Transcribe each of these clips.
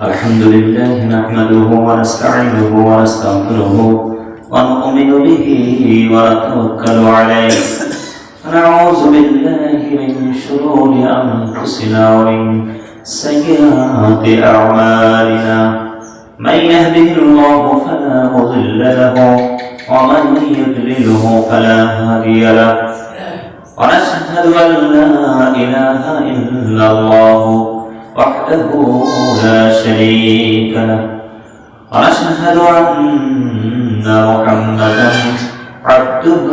الحمد لله نحمده ونستعينه ونستغفره ونؤمن به ونتوكل عليه ونعوذ بالله من شرور أنفسنا ومن سيئات أعمالنا من يهده الله فلا مضل له ومن يضلله فلا هادي له ونشهد أن لا إله إلا الله وحده لا شريك له ونشهد أن محمدا عبده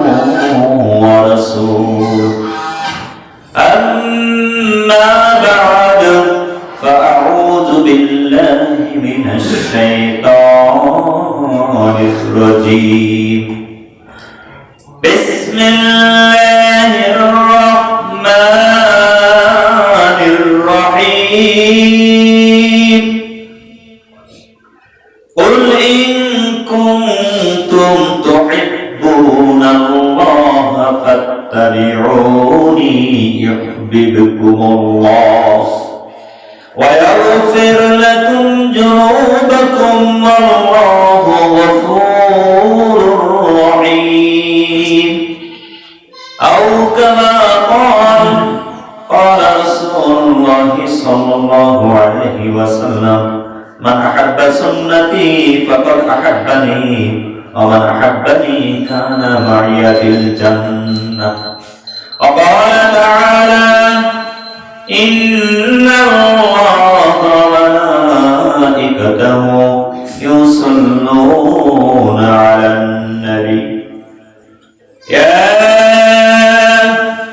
ورسوله أما بعد فأعوذ بالله من الشيطان الرجيم بسم الله الرحمن الرحيم قل إن كنتم تحبون الله فاتبعوني يحببكم الله ويغفر لكم ذنوبكم والله غفور رحيم أو كما قال رسول الله صلى الله عليه وسلم من أحب سنتي فقد أحبني ومن أحبني كان معي في الجنة وقال تعالى إن الله وملائكته يصلون على النبي يا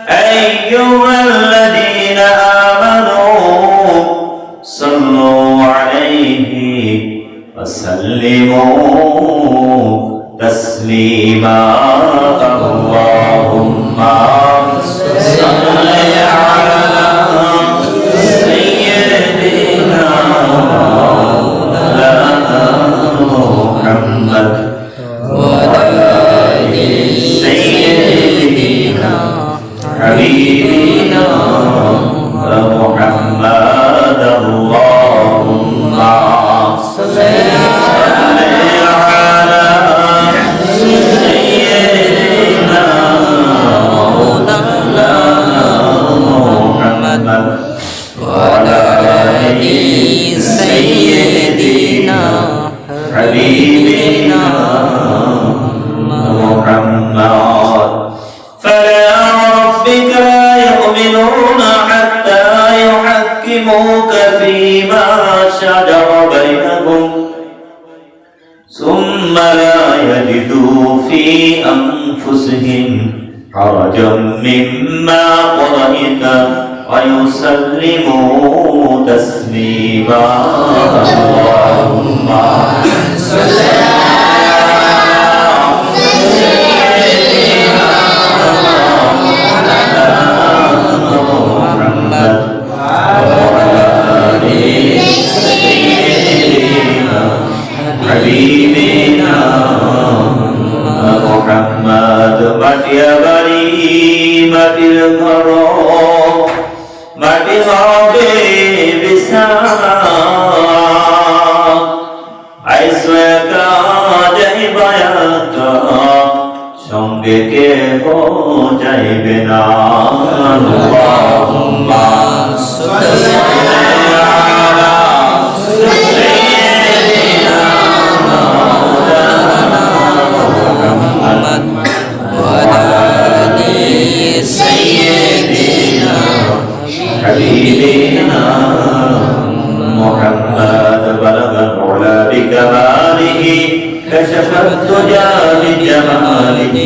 أيها الذين آمنوا صلوا عليه وسلموا تسليما اللهم صل على سيدنا مولانا محمد وعلى آل سيدنا حبيبنا محمد اللهم صل على سيدنا مولانا محمد وعلى آل سيدنا حبيبنا محمد فلا ربك لا يؤمنون حتى يحكموك فيما شجر بينهم ثم لا يجدوا في أنفسهم حرجا مما قضيت ويسلموا تسليما اللهم صل حبيبنا محمد مديا بني مدير الغرام مدي غابي بسام عيسوك جايبايك সঙ্গে কে হো যাইবে না আল্লাহুম্মা সাল্লি আলা সাইয়্যিদিনা মাওলানা মুহাম্মদ ওয়া আলি সাইয়্যিদিনা হাবিবিনা মুহাম্মদ বালাগাল উলা বিকামালিহি كشف الدجى بجماله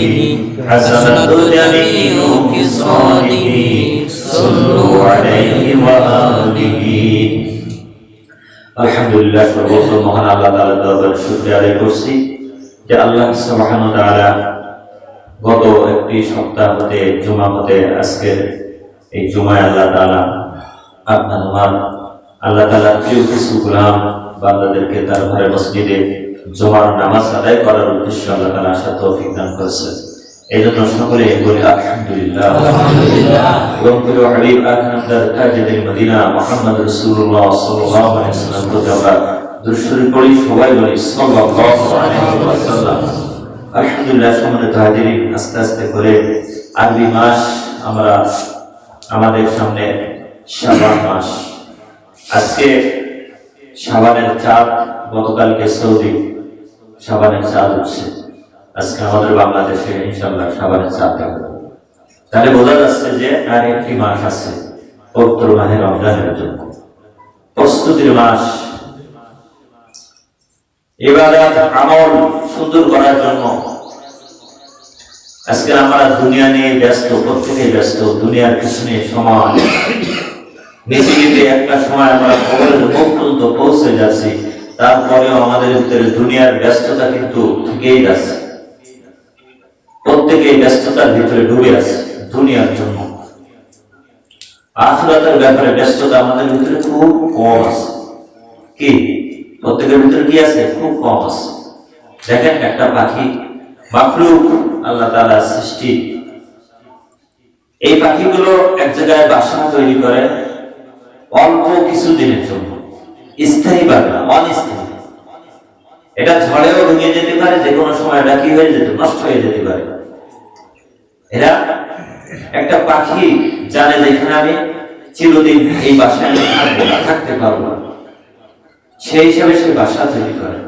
حسنت جميع خصاله صلوا عليه وآله আলহামদুলিল্লাহ সর্বপ্রথম মহান আল্লাহ তাআলার দরবারে শুকরিয়া আদায় করছি যে আল্লাহ সুবহানাহু ওয়া তাআলা গত একটি সপ্তাহ হতে জুমা হতে আজকের এই জুমায় আল্লাহ তাআলা আপনার আল্লাহ তাআলার প্রিয় কিছু গোলাম বান্দাদেরকে তার ঘরে মসজিদে জুমার নামাজ আদায় করার উদ্দেশ্যে আল্লাহ তাআলা আশা তৌফিক দান করেছেন। এই জন্য সকলে বলি আলহামদুলিল্লাহ। এবং প্রিয় হাবিব আখনামদার তাজেদের মদিনা মুহাম্মদ রাসূলুল্লাহ সাল্লাল্লাহু আলাইহি ওয়াসাল্লাম প্রতি আমরা দুরূদ শরীফ পড়ি, সবাই বলি সাল্লাল্লাহু আলাইহি ওয়াসাল্লাম। আলহামদুলিল্লাহ। সম্মানিত হাজিরিন, আস্তে আস্তে করে আরবি মাস আমরা আমাদের সামনে শাবান মাস। আজকে শাবানের চাঁদ, গতকালকে সৌদি শাবানের চাঁদ উঠছে, আজকে আমাদের বাংলাদেশে ইনশাআল্লাহ শাবানের চাঁদ থাকবে। তাহলে বোঝা যাচ্ছে যে আর একটি মাস আছে পবিত্র মাহে রমজানের জন্য, প্রস্তুতির মাস, ইবাদত আমল সুন্দর করার জন্য। আজকে আমরা দুনিয়া নিয়ে ব্যস্ত, প্রত্যেকে ব্যস্ত, দুনিয়ার পিছনে সময় নিজেকে একটা সময় আমরা কবরের মুখ পর্যন্ত পৌঁছে যাচ্ছি, তারপরেও আমাদের ভিতরে দুনিয়ার ব্যস্ততা কিন্তু থেকেই যাচ্ছে। প্রত্যেকে ব্যস্ততার ভিতরে ডুবে আছে দুনিয়ার জন্য। আখিরাতের ব্যাপারে ব্যস্ততা আমাদের ভিতরে খুব কম আছে। কি প্রত্যেকের ভিতরে কি আছে? খুব কম আছে। দেখেন একটা পাখি, মাখলুক, আল্লাহ তাআলার সৃষ্টি, এই পাখিগুলো এক জায়গায় বাসা তৈরি করে অল্প কিছু দিনের জন্য, স্থায়ী বাসা, অনিস্থায়ী। এটা ঝড়েও ভেঙে যেতে পারে, যে কোনো সময় এটা কি হয়ে যেতে, নষ্ট হয়ে যেতে পারে। এরা একটা পাখি জানে যে এখানে আমি চিরদিন এই বাসায় থাকবো না, থাকতে পারবো না, সেই হিসাবে সে বাসা তৈরি করে।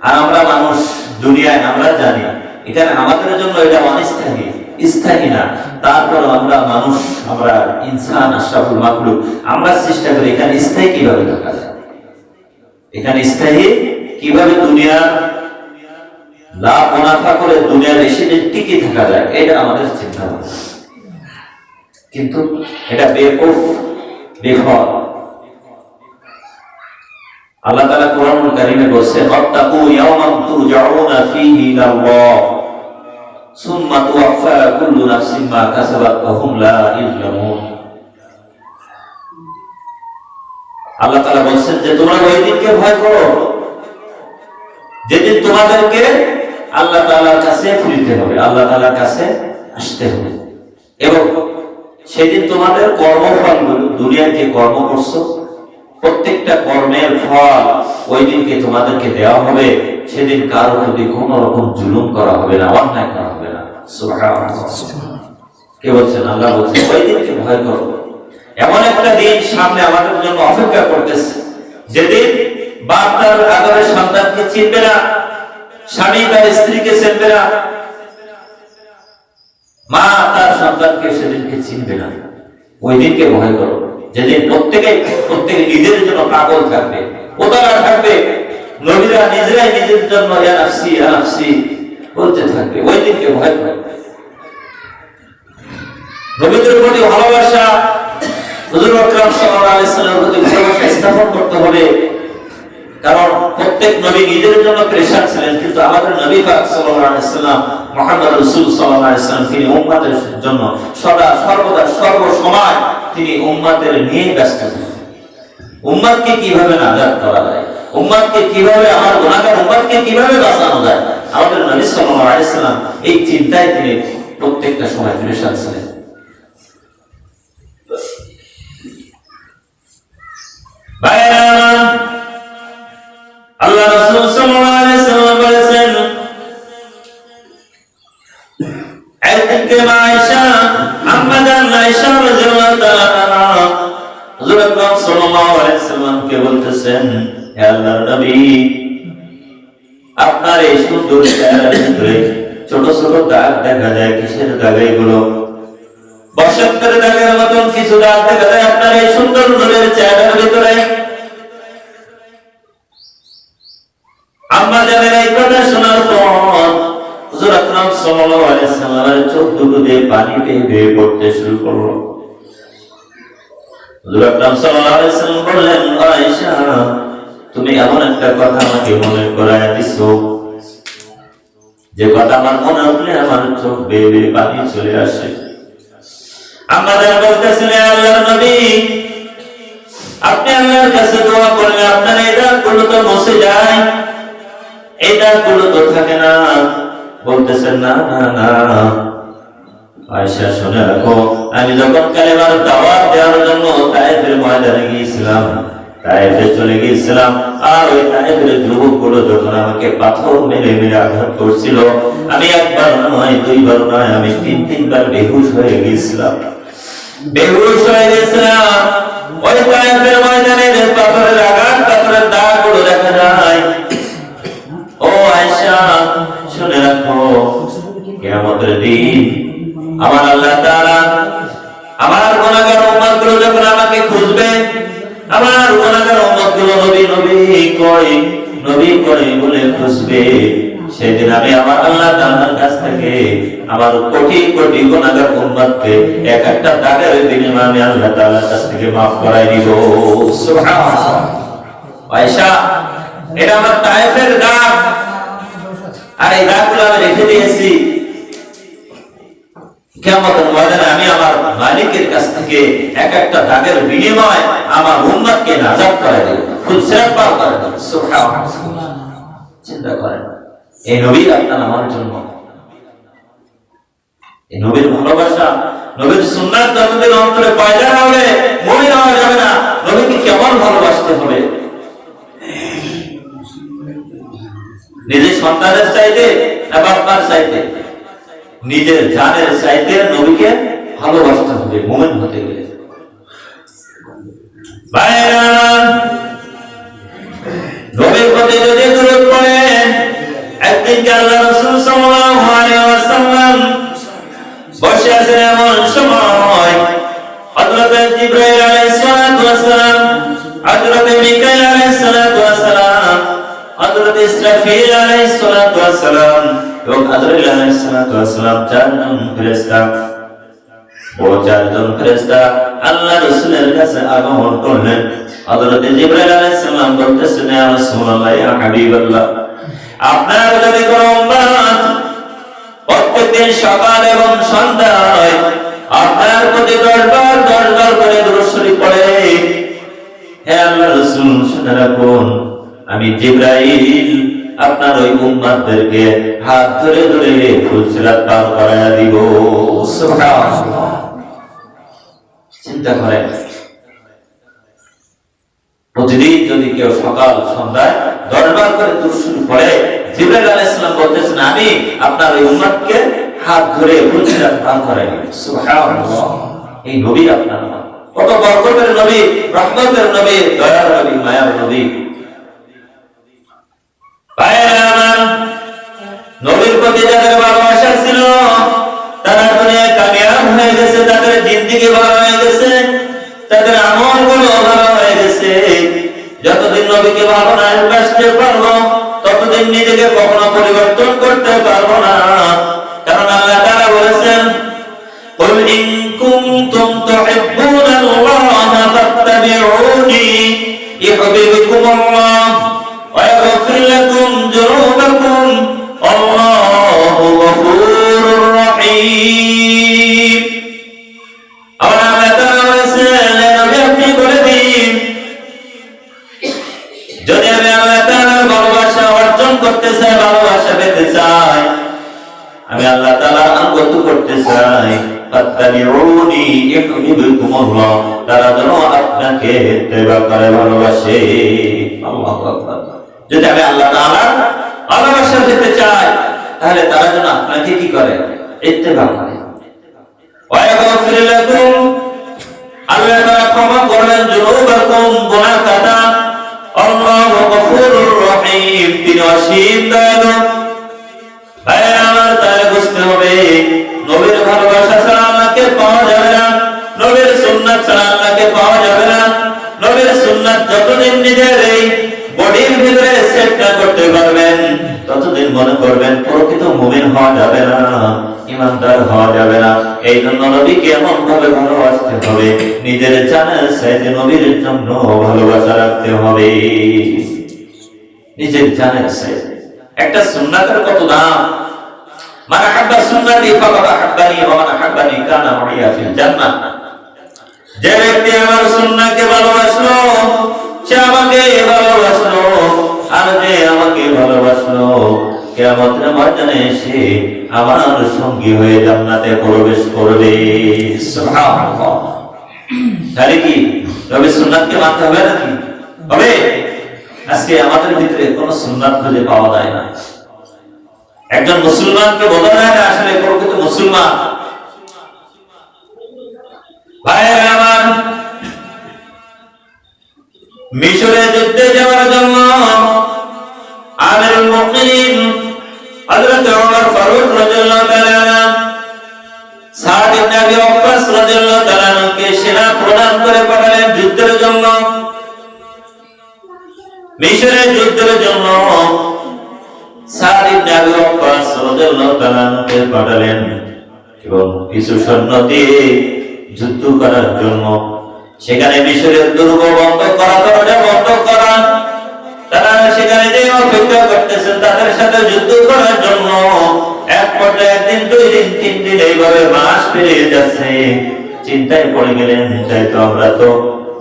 আর আমরা মানুষ দুনিয়ায় আমরা জানি এখানে আমাদের জন্য এটা অনিস্থায়ী, স্থায়ী না। তারপর আমরা মানুষ, আমরা ইনসান, আশরাফুল মাখলুক, আমরা চেষ্টা করি এখানে স্থায়ী কিভাবে থাকা যায়, এখানে স্থায়ী কিভাবে দুনিয়া লাভ মুনাফা করে দুনিয়ার এসে টিকে থাকা যায়, এটা আমাদের চিন্তা ভাবনা। কিন্তু এটা বেকুফ, বেখর। আল্লাহ তাআলা কোরআনুল কারীমে বলেছেন, ওয়াত্তাকু ইয়াওমান তুরজাউনা ফীহি ইলাল্লাহ সুম্মা তুওয়াফা কুল্লু নাফসিন মা কাসাবাত ওয়া হুম লা ইউযলামুন। আল্লাহ তাআলা বলেছেন যে তোমরা ওই দিনকে ভয় করো যেদিন তোমাদেরকে আল্লাহ তাআলার কাছে ফিরতে হবে, আল্লাহ তাআলার কাছে আসতে হবে, এবং সেদিন তোমাদের কর্মফলগুলো, দুনিয়ায় যে কর্ম করছো প্রত্যেকটা কর্মের ফল ওই দিনকে তোমাদেরকে দেওয়া হবে। সেদিন কারো প্রতি কোন রকম জুলুম করা হবে না, অন্যায় করা হবে না। সুবহানাল্লাহ। কে বলছেন? আল্লাহ বলছেন ওই দিনকে ভয় করো। এমন একটা দিন সামনে আমাদের জন্য অপেক্ষা করতেছে, যেদিন বাপ তার আদরের সন্তানকে চিনবে না, স্বামী তার স্ত্রীকে চিনবে না, মা তার সন্তানকে সেদিনকে চিনবে না। ওই দিনকে ভয় করো, যেদিন প্রত্যেকে নিজের জন্য পাগল থাকবে, উদার থাকবে। নবীরা নিজেরাই নিজের জন্য ইয়া নাফসি ইয়া নাফসি বলতে থাকবে। ওই দিনকে ভয় করো। নবীদের প্রতি ভালোবাসা, হুজুর আকরাম সাল্লাল্লাহু আলাইহি ওয়াসাল্লামের প্রতি ভালোবাসা স্থাপন করতে হবে, কারণ প্রত্যেক নবী নিজের জন্য প্রেশার ছিলেন, কিন্তু আমাদের নবী পাক সাল্লাল্লাহু আলাইহি ওয়াসাল্লাম মুহাম্মদ রাসূল সাল্লাল্লাহু আলাইহি ওয়াসাল্লাম তিনি উম্মতের জন্য সদা সর্বদা সর্বসময় তিনি উম্মতের নিয়ে ব্যস্ত ছিলেন। উম্মতকে কিভাবে নাজাত করা যায়, উম্মতকে কিভাবে, আমার গুনাহগার উম্মতকে কিভাবে বাঁচানো যায়, আমাদের নবী সাল্লাল্লাহু আলাইহি ওয়াসাল্লাম এই চিন্তায় তিনি প্রত্যেকটা সময় প্রেশার ছিলেন। আল্লাহ রাসূল সাল্লাল্লাহু আলাইহি ওয়াসাল্লাম বলেছেন, একদিন আয়েশা, আম্মা জান আয়েশা রাদিয়াল্লাহু তাআলা আনহা হুজুর আকরাম সাল্লাল্লাহু আলাইহি ওয়াসাল্লামকে বলতেছেন, হে আল্লাহর নবী, আপনার এই সুন্দর চেহারার ভিতরে ছোট ছোট দাগ দেখা যায়, কিসের দাগ এগুলো? বসন্তের দাগের মতন কিছু দাগ দেখা যায় আপনার এই সুন্দর নূরের চেহারার ভিতরে। আম্মা জানের এই কথা শোনার পর হুজুর আকরাম সাল্লাল্লাহু আলাইহি ওয়াসাল্লামের চোখ দুটো দিয়ে পানি বেয়ে পড়তে শুরু করলো। হুজুর আকরাম সাল্লাল্লাহু আলাইহি ওয়াসাল্লাম বললেন, আয়েশা, তুমি এমন একটা কথা আমাকে মনে করায় দিছো, যে কথা আমার মনে উঠলে আমার চোখ বেয়ে পানি চলে আসে। আম্মা জান বলতেছেন, হে আল্লাহর নবী, আপনি আল্লাহর কাছে দোয়া করলে আপনার এই দাগগুলো তো মুছে যায়, এই দাগগুলো তো থাকে না। বলতেছেন, না না না, আয়েশা শুনে রাখো, আমি যখন কালেমার দাওয়াত দেওয়ার জন্য তায়েফের ময়দানে গিয়েছিলাম, তায়েফে চলে গিয়েছিলাম, আর ওই তায়েফের যুবকগুলো যখন আমাকে পাথর মেরে মেরে আঘাত করছিল, আমি একবার নয় দুইবার নয়, আমি তিনবার বেহুশ হয়ে গিয়েছিলাম। বেহুশ হয়ে গেছিলাম। ওই তায়েফের ময়দানে পাথরের আঘাত, পাথরের দাগগুলো দেখা যায়। ও আয়েশা শুনে রাখো, কিয়ামতের দিন আমার আল্লাহ তাআলা আমার গুনাহগার উম্মতগুলো যখন আমাকে খুঁজবে, আমার গুনাহগার উম্মতগুলো নবী নবী কই বলে খুঁজবে, সেদিন আমি আমার আল্লাহ তাআলার কাছ থেকে আমার কোটি কোটি গুনাহগার উম্মতকে এক একটা দাগের বিনিময়ে আমি আল্লাহ তাআলার কাছ থেকে মাফ করাই দিব। সুবহানাল্লাহ। আয়েশা, এটা আমার তায়েফের দাগ, আর এই দাগগুলো আমি রেখে দিয়েছি। কিয়ামতের ময়দানে আমি আমার মালিকের কাছ থেকে এক একটা দাগের বিনিময়ে আমার উম্মতকে নাজাত করে দেব, ফুলসিরাত পার করে দেব। সুবহানাল্লাহ। চিন্তা করেন, এই নবী আপনার আমার জন্য, এই নবীর ভালোবাসা, নবীর সুন্নাত যতদিন অন্তরে পয়দা হবে, মুমিন হওয়া যাবে না। নবীকে কেমন ভালোবাসতে হবে? নিজের সন্তানের চাইতে না বাবার চাইতে? নিজের জানের চাইতে নবীকে ভালোবাসতে হবে মুমিন হতে গেলে। ভাইরা, নবীর প্রতি যদি দরুদ পড়েন, একদিন আল্লাহ রাসূল সাল্লাল্লাহু আলাইহি ওয়াসাল্লাম বসে আছেন, এমন সময় হযরত জিবরাইল আলাইহিস সালাতু ওয়াস সালাম, হযরত মিকাইল আলাইহিস সালাতু ওয়াস সালাম, হযরত ইসরাফিল আলাইহিস সালাতু ওয়াস সালাম এবং আজরাইল আলাইহিস সালাতু ওয়াস সালাম, চারজন ফেরেশতা, চারজন ফেরেশতা আল্লাহ রাসূলের কাছে আগমন করলেন। হযরত জিবরাইল আলাইহিস সালাম বলতেছেন, ইয়া রাসূলুল্লাহ, ইয়া হাবিবাল্লাহ, আপনার যদি কোনো উম্মত প্রত্যেকদিন সকাল এবং সন্ধ্যায় আপনার প্রতি 10 বার করে দুরূদ শরীফ পড়ে, হে আল্লাহর রাসূল শুনে রাখুন, আমি জিবরাইল আপনার ওই উম্মতদেরকে হাত ধরে ধরে ফুলসিরাত পার করায়া দিব। সুবহানাল্লাহ। চিন্তা করেন, প্রতিদিন যদি কেউ সকাল সন্ধ্যায় 10 বার করে দুরূদ শরীফ পড়ে, জিবরাইল আলাইহিস সালাম বলতেছেন, আমি আপনার ওই উম্মতকে হাত ধরে ফুলসিরাত পার করাই দিব। সুবহানাল্লাহ। এই নবী আপনার কত বরকতের নবী, রহমতের নবী, দয়ার নবী, মায়ার নবী। নবীর প্রতি যাদের ভালোবাসা ছিল তারা দুনিয়ায় কামিয়াব হয়ে গেছে, তাদের জিন্দেগি ভালো হয়ে গেছে, তাদের আমলগুলো ভালো হয়ে গেছে। যতদিন নবীকে ভালো না বাসতে পারবো, ততদিন নিজেকে কখনো পরিবর্তন করতে পারবো না। কারণ আল্লাহ তাআলা বলেছেন, কুল ইন কুনতুম তুহিব্বুনাল্লাহা ফাত্তাবিউনি ইউহিব্বুকুমুল্লাহ ওয়া ইয়াগফির লাকুম যুনুবাকুম আল্লাহু গফুরুর রহিম। আল্লাহ তাআলা বলেছেন, নবী আপনি বলে দিন, যদি আমি আল্লাহ তাআলার ভালোবাসা অর্জন করতে চাই, ভালোবাসা পেতে চাই, আমি আল্লাহ তাআলার আনুগত্য করতে চাই, ফাত্তাবিউনি ইউহিব্বুকুমুল্লাহ, তারা যেন আপনাকে ইত্তেবা করে ভালোবাসে। আল্লাহু আকবার। যদি আমি আল্লাহ তাআলার ভালোবাসা পেতে চাই, তাহলে তারা যেন আপনাকে কি করে? ইত্তেবা করে। ওয়া ইয়াগফির লাকুম, আল্লাহ তাআলা ক্ষমা করবেন, যুনুবাকুম, গুনাহ খাতা, আল্লাহু গফুরুর রহিম, তিনি অসীম দয়ালু। আমার তাহলে বুঝতে হবে, নবীর ভালোবাসা ছাড়া আল্লাহকে পাওয়া যাবে না, নবীর সুন্নাত ছাড়া আল্লাহকে পাওয়া যাবে না। নবীর সুন্নাত যতদিন নিজের এই বডির ভিতরে সেট না করতে পারবেন, ততদিন মনে করবেন প্রকৃত মুমিন হওয়া যাবে না, ইমানদার হওয়া যাবে না। এই জন্য নবীকে এমন ভাবে ভালোবাসতে হবে, নিজের জানের চাইতে নবীর জন্য ভালোবাসা রাখতে হবে, নিজের জানের চাইতে। একটা সুন্নাতের কত দাম! মান আহাব্বা সুন্নতি ফাকাদ আহাব্বানি ওয়া মান আহাব্বানি কানা মাইয়া ফিল জান্নাহ। যে ব্যক্তি আমার সুন্নাহকে ভালোবাসলো, সে আমাকে ভালোবাসলো, আর যে আমাকে ভালোবাসলো, কিয়ামতের ময়দানে সে আমার সঙ্গী হয়ে জান্নাতে প্রবেশ করবে। সুবহানাল্লাহ। তাহলে কি নবীর সুন্নাতকে মানতে হবে নাকি? হবে। আজকে আমাদের ভিতরে কোনো সুন্নাত খুঁজে পাওয়া যায় না। একজন মুসলমানকে বোঝা যায় না আসলে প্রকৃত মুসলমান। ভাইয়েরা আমার, মিশরে যুদ্ধে যাওয়ার জন্য আমিরুল মুমিনিন হযরত ওমর ফারুক রাদিয়াল্লাহু তাআলা সাদ ইবনে আবি ওয়াক্কাস রাদিয়াল্লাহু তাআলা কে সেনা প্রদান করে পাঠালেন যুদ্ধের জন্য। মিশরে যুদ্ধের জন্য সাদ ইবনে আবি ওয়াক্কাস রাদিয়াল্লাহু তাআলা কে পাঠালেন এবং কিছু সৈন্য দিয়ে যুদ্ধ করার জন্য। সেখানে মিশরের দুর্গ বন্ধ করা, দরজা বন্ধ করা, তারা সেখানে যে অপেক্ষা করতেছেন তাদের সাথে যুদ্ধ করার জন্য। এক পর্যায়ে একদিন, 2 দিন, 3 দিন এইভাবে মাস পেরিয়ে যাচ্ছে। চিন্তায় পড়ে গেলেন, তাই তো আমরা তো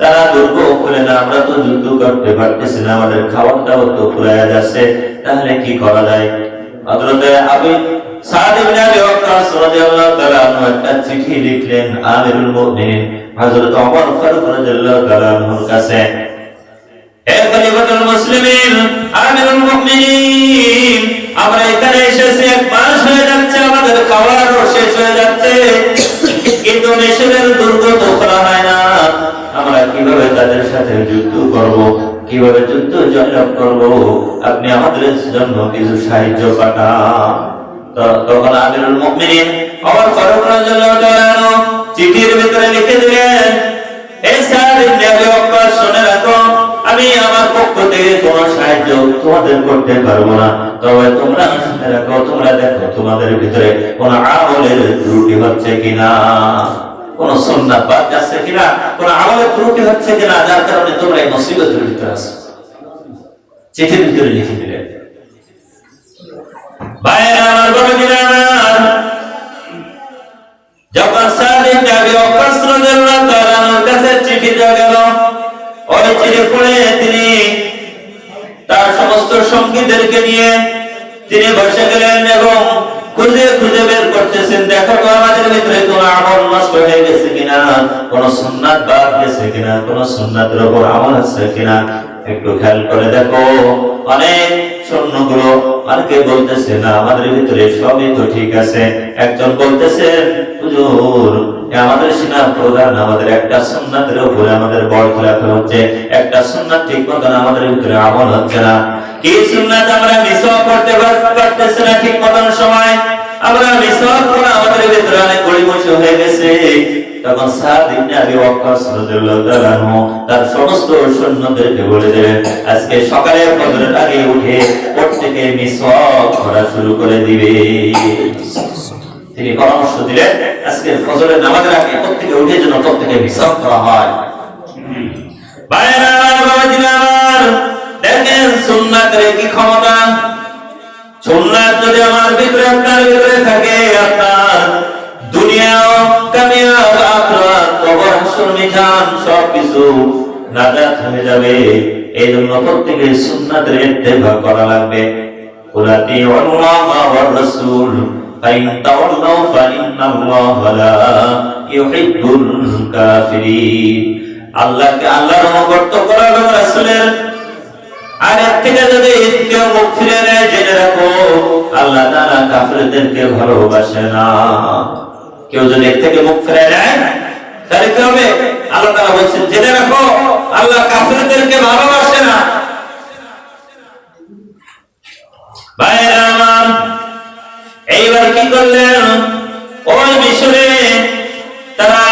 তারা দুর্গ খুলে না, আমরা তো যুদ্ধ করতে পারতেছি না, আমাদের খাবার দাবার তো ফুরাইয়া যাচ্ছে, তাহলে কি করা যায়? হযরতে আবু সাদ ইবনে আবি ওয়াক্কাস রাদিয়াল্লাহু তাআলা একটা চিঠি লিখলেন আমিরুল মুমিনিন হযরত ওমর ফারুক রাদিয়াল্লাহু তাআলা এর কাছে। হে খলিফাতুল মুসলিমিন, আমিরুল মুমিনিন, আমরা এখানে এসেছি 1 মাস হয়ে যাচ্ছে, আমাদের খাবারও শেষ হয়ে যাচ্ছে, কিন্তু মিশরের দুর্গ তো খোলা হয় না। আমরা কিভাবে তাদের সাথে যুদ্ধ করব, কিভাবে যুদ্ধ জয়লাভ করব? আপনি আমাদের জন্য কিছু সাহায্য পাঠান। তখন আমিরুল মুমিনিন ওমর ফারুক রাদিয়াল্লাহু তাআলা চিঠির ভিতরে লিখে দিলেন, হে সাদ ইবনে আবি ওয়াক্কাস, শুনে রাখো, আমি আমার পক্ষ থেকে কোনো সাহায্য তোমাদের করতে পারবো না, তবে তোমরা শুনে রাখো, তোমরা দেখো তোমাদের ভিতরে কোন আমলের ত্রুটি হচ্ছে কিনা, কোন সুন্নাত বাদ যাচ্ছে কিনা, কোন আমলের ত্রুটি হচ্ছে কিনা, যার কারণে তোমরা এই মুসিবতের ভিতরে আছো। চিঠির ভিতরে লিখে দিলেন। ভাইরা আমার, বড়দিনা আমার, যখন সাদ ইবনে আবি ওয়াক্কাস রাদিয়াল্লাহু তাআলার কাছে চিঠি দেওয়া গেল, ওই চিঠি পড়ে তিনি তার সমস্ত সঙ্গীদেরকে নিয়ে তিনি বসে গেলেন এবং খুঁজে খুঁজে বের করতেছেন, দেখো তো আমাদের ভিতরে কোন আমল নষ্ট হয়ে গেছে কিনা, কোন সুন্নাত বাদ গেছে কিনা, কোন সুন্নাতের উপর আমল আছে কিনা, একটু খেয়াল করে দেখো। অনেক সৈন্যগুলো অনেকে বলতেছে না, আমাদের ভিতরে সবই তো ঠিক আছে। একজন বলতেছেন, হুজুর, আমাদের সেনা প্রধান, আমাদের একটা সুন্নাতের উপরে আমাদের বড় খেলাফা হচ্ছে, একটা সুন্নাত ঠিক মতন আমাদের ভিতরে আমল হচ্ছে না। কি সুন্নাত? আমরা মিসওয়াক করতে পারতেছি না ঠিক মতন সময়, আমরা মিসওয়াক করা আমাদের ভিতরে অনেক গড়িমসি হয়ে গেছে। তখন সাদ ইবনে আবি ওয়াক্কাস রাদিয়াল্লাহু তাআলা তার সমস্ত সৈন্যদেরকে বলে দিলেন, আজকে সকালে ফজরের আগে উঠে প্রত্যেকে মিসওয়াক করা শুরু করে দিবে। তিনি পরামর্শ দিলেন, আজকে ফজরের নামাজের আগে প্রত্যেকে উঠে যেন প্রত্যেকে মিসওয়াক করা হয়। ভাইরা আমার, বাবাজিরা আমার, দেখেন সুন্নাতের কি ক্ষমতা। সুন্নাত যদি আমার ভিতরে, আপনার ভিতরে থাকে, আপনার দুনিয়া কামিয়াব, আখিরাত, কবর, হাসর, মিজান সবকিছু নাজাত হয়ে যাবে। এই জন্য প্রত্যেকের সুন্নাতের ইত্তেবা করা লাগবে। কুলাতি আল্লাহ ওয়ার রাসূল ফাইন তাওয়াল্লাউ ফাইন্নাল্লাহা লা ইউহিব্বুল কাফিরিন। আল্লাহকে আল্লাহর অনুগত করা এবং রাসূলের আর এর থেকে যদি কেউ মুখ ফিরে নেয়, জেনে রাখো আল্লাহ তাআলা কাফিরদেরকে ভালোবাসে না। কেউ যদি এর থেকে মুখ ফিরে নেয় তাহলে কি হবে? আল্লাহ তাআলা বলছেন, জেনে রাখো আল্লাহ কাফিরদেরকে ভালোবাসে না। ভাইরা আমার, এইবার কি করলেন? ওই মিশরে তারা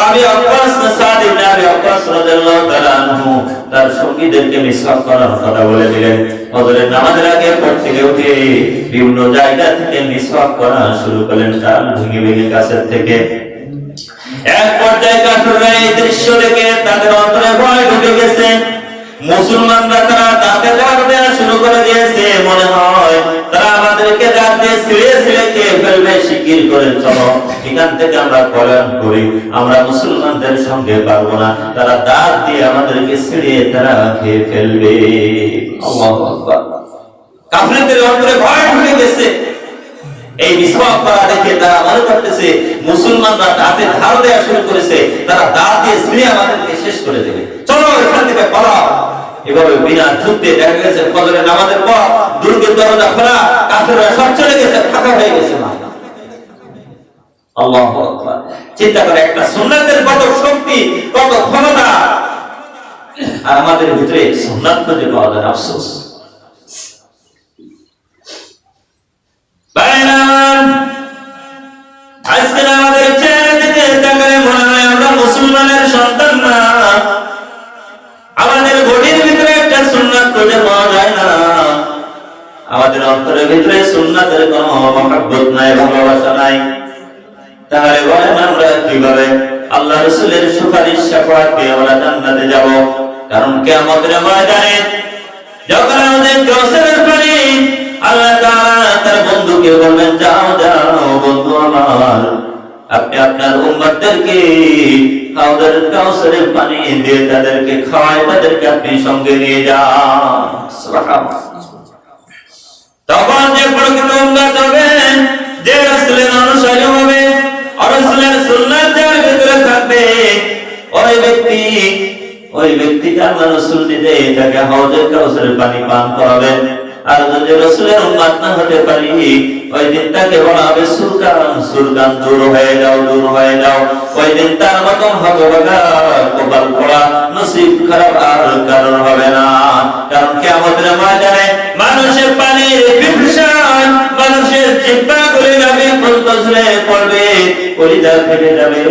আবি ওয়াক্কাস, সাদ ইবনে আবি ওয়াক্কাস রাদিয়াল্লাহু তাআলা আনহু তার সঙ্গীদেরকে মিসওয়াক করার কথা বলে দিলেন। ফজরের নামাজের আগে প্রত্যেকে উঠে বিভিন্ন জায়গা থেকে মিসওয়াক করা শুরু করলেন, চাল ভেঙে ভেঙে গাছের থেকে। এক পর্যায়ে কাফিররা এই দৃশ্য দেখে তাদের অন্তরে ভয় ঢুকে গেছে। মুসলমানরা তারা দাঁতে দাঁত দেওয়া শুরু করে দিয়েছে, মনে হয় তারা আমাদেরকে দাঁত দিয়ে ছিঁড়ে ছিঁড়ে খেয়ে ফেলবে। শিগগির করে চলো, এখান থেকে আমরা পলায়ন করি, আমরা মুসলমানদের সঙ্গে পারবো না, তারা দাঁত দিয়ে আমাদেরকে ছিঁড়ে তারা খেয়ে ফেলবে। আল্লাহু আকবার। কাফিরদের অন্তরে ভয় ঢুকে গেছে। এই মিসওয়াক করা দেখে তারা মনে করতেছে মুসলমানরা দাঁতে ধার দেওয়া শুরু করেছে, তারা দাঁত দিয়ে ছিঁড়ে আমাদেরকে শেষ করে দেবে, চলো এখান থেকে পালাও। এভাবে বিনা যুদ্ধে দেখা গেছে ফজরের নামাজের পর দুর্গের দরজা খোলা, কাফেররা সব চলে গেছে, ফাঁকা হয়ে গেছে। আল্লাহু আকবার। চিন্তা করে একটা সুন্নাতের কত শক্তি, কত ক্ষমতা, আর আমাদের ভিতরে সুন্নাত খুঁজে পাওয়া যায় আফসোস। আজকে আমাদের চেহারা থেকে তাকালে মনে হয় আমরা মুসলমানের সন্তান না, আমাদের বডির ভিতরে একটা সুন্নাত খুঁজে পাওয়া যায় না, আমাদের অন্তরের ভিতরে সুন্নাতের কোনো মহব্বত নাই, ভালোবাসা নাই। তাহলে বলেন আমরা কিভাবে আল্লাহ রাসূলের সুপারিশ শাফাআত পেয়ে আমরা জান্নাতে যাব? কারণ কিয়ামতের ময়দানে যখন আমাদের কাউসারের পানি আল্লাহ তাআলা তার বন্ধুকে বলবেন, যাও যাও বন্ধু আমার, আপনি আপনার উম্মতদেরকে হাউজের কাউসারের পানি দিয়ে তাদেরকে খাওয়ায়, তাদেরকে আপনি সঙ্গে নিয়ে যান। সুবহানাল্লাহ। তখন যে প্রকৃত উম্মত হবে, যে রাসূলের অনুসারী হবে, রাসূলের সুন্নাত যার ভিতরে থাকবে, ওই ব্যক্তিকে আল্লাহ রাসূল নিজে তাকে হাউজের কাউসারের পানি পান করাবেন। আর যদি রাসূলের উম্মত না হতে পারি, ওই দিন তাকে বলা হবে সুলতান, সুলতান দূর হয়ে যাও, দূর হয়ে যাও। ওই দিন তার মতন হতভাগা, কপাল পোড়া, নসিব খারাপ আর কারণ হবে না। কারণ কিয়ামতের ময়দানে মানুষের পানির পিপাসায় মানুষের জিহ্বা গলে যাবে, কলকসরে পড়বে, কলিজা ফেটে যাবে।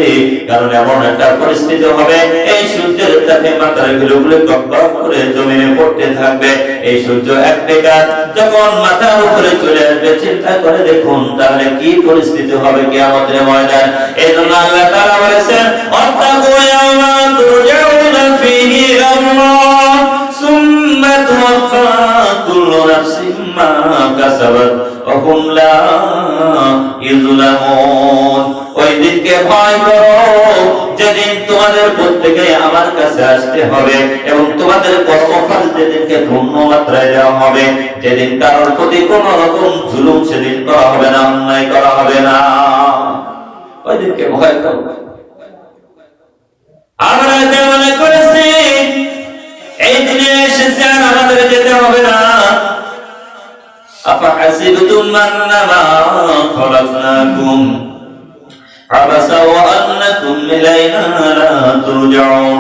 কারণ এমন একটা পরিস্থিতি হবে, এই সূর্যের তাপে মাথার ঘিলুগুলো টকটক করে জমিনে পড়তে থাকবে। এই সূর্য এক বেকার যখন মাথার উপরে চলে আসবে, চিন্তা করে দেখুন তাহলে কি পরিস্থিতি হবে কিয়ামতের ময়দান। এজন্য আল্লাহ তাআলা বলেছেন, ওয়াত্তাকু ইয়াওমা তুরজাউনা ফীহি ইলাল্লাহ সুম্মা তুওয়াফা কুল্লু নাফসিন মা কাসাবাত ওয়া হুম লা ইউযলামুন। ওই দিনকে ভয় করো যেদিন তোমাদের প্রত্যেকে আমার কাছে আসতে হবে এবং তোমাদের কর্মফল যেদিনকে পূর্ণ মাত্রায় দেওয়া হবে, যেদিন কারোর প্রতি কোন রকম জুলুম সেদিন করা হবে না, অন্যায় করা হবে না। ওই দিনকে ভয় করো। আমরা যে মনে করেছি এই দিনে এসেছে আর আমাদের যেতে হবে না, আফাহাসিবতুম আন্নামা খালাকনাকুম আবাসা ওয়া আন্নাকুম ইলাইনা লা তুরজাউন।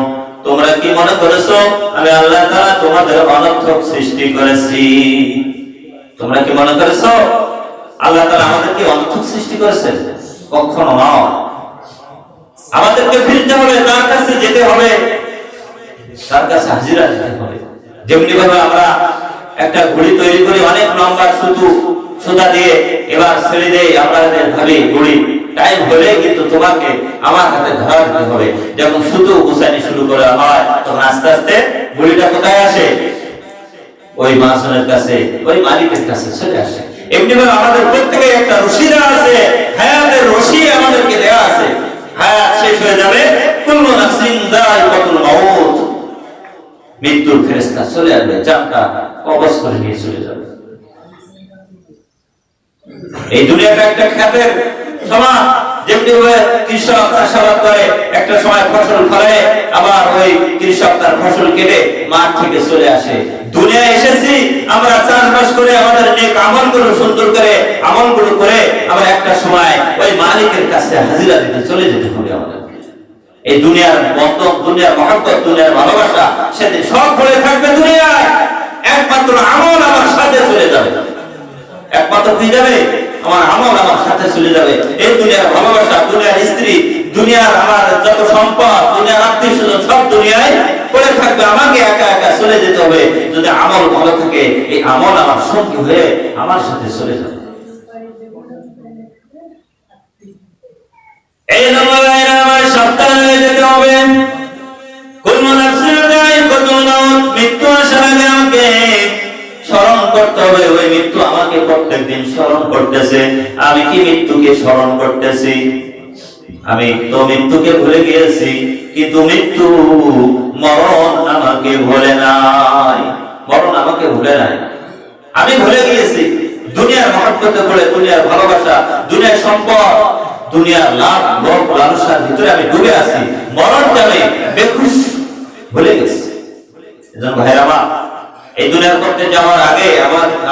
তোমরা কি মনে করেছো আমি আল্লাহ তাআলা তোমাদের অনর্থক সৃষ্টি করেছি? তোমরা কি মনে করেছো আল্লাহ তাআলা আমাদেরকে অনর্থক সৃষ্টি করেছেন? কখনো না। আমাদেরকে ফিরতে হবে, তার কাছে যেতে হবে, তার কাছে হাজিরা দিতে হবে। যেমনি ভাবে আমরা একটা ঘড়ি তৈরি করি, অনেক লম্বা সুতা দিয়ে এবার ছেড়ে দেই, আমরা ভাবি ঘড়ি টাইম হলে কিন্তু তোমাকে আমার হাতে ধরা দিতে হবে। যখন সুতো গুছানি শুরু করা হয় তখন আস্তে আস্তে ঘড়িটা কোথায় আসে? ওই মাসুমের কাছে, ওই মালিকের কাছে চলে আসে। এমনি ভাবে আমাদের প্রত্যেকের একটা রশি দেওয়া আছে, হায়াতের রশি আমাদেরকে দেওয়া আছে। হায়াত শেষ হয়ে যাবে, কুল্লু নাফসিন যায়িকাতুল মাউত, মৃত্যুর ফেরেশতা চলে আসবে, জানটা কবজ করে নিয়ে চলে যাবে। এই দুনিয়াটা একটা ক্ষেতের সমান। যেমনি ভাবে কৃষক চাষাবাদ করে, একটা সময় ফসল ফলে, আবার ওই কৃষক তার ফসল কেটে মাঠ থেকে চলে আসে। দুনিয়ায় এসেছি আমরা চাষবাস করে আমাদের নেক আমলগুলো সুন্দর করে আমলগুলো করে আমরা একটা সময় ওই মালিকের কাছে হাজিরা দিতে চলে যেতে হবে আমাদের। এই দুনিয়ার বন্ধন, দুনিয়ার মহব্বত, দুনিয়ার ভালোবাসা সেদিন সব পড়ে থাকবে দুনিয়ায়। একমাত্র আমল আমার সাথে চলে যাবে, একমাত্র কি যাবে? আমার আমল আমার সাথে চলে যাবে। এই দুনিয়ার ভালোবাসা, দুনিয়ার স্ত্রী, দুনিয়ার আমার যত সম্পদ, দুনিয়ার আত্মীয়স্বজন সব দুনিয়ায় পড়ে থাকবে, আমাকে একা একা চলে যেতে হবে। যদি আমল ভালো থাকে, এই আমল আমার সঙ্গী হয়ে আমার সাথে চলে যাবে। এই নমলায় আমার সাবধান হয়ে যেতে হবে। কুল্লু নাফসিন যায়িকাতুল মাউত, মৃত্যু আসার আগে আমাকে স্মরণ করতে হবে। ওই মৃত্যু আমাকে প্রত্যেকদিন স্মরণ করতেছে। আমি কি মৃত্যুকে স্মরণ করতেছি? আমি তো মৃত্যুকে ভুলে গিয়েছি, কিন্তু মৃত্যু মরণ আমাকে ভুলে নাই। মরণ আমাকে ভুলে নাই, আমি ভুলে গিয়েছি। দুনিয়ার মহব্বতে পড়ে, দুনিয়ার ভালোবাসা, দুনিয়ার সম্পদ, দুনিয়ার লাভ, লোভ, লালসার ভিতরে আমি ডুবে আছি। মরণকে আমি বেখুশ ভুলে গেছি। এজন্য ভাইরা আমার, এই দুনিয়ার করতে যাওয়ার আগে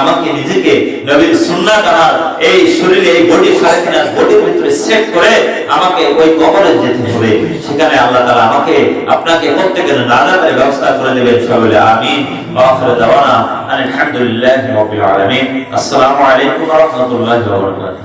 আমাকে নিজেকে নবীর সুন্নাত আমার এই শরীরে, এই বডি সারাদিন বডির ভিতরে সেট করে আমাকে ওই কবরে যেতে হবে। সেখানে আল্লাহ তাআলা আমাকে আপনাকে প্রত্যেকের নাজাতের ব্যবস্থা করে দেবেন। সকলে আমিন। ওয়া আখিরু দাওয়ানা আলহামদুলিল্লাহি রাব্বিল আলামিন। আসসালামু আলাইকুম ওয়া রাহমাতুল্লাহি ওয়া বারাকাতুহু।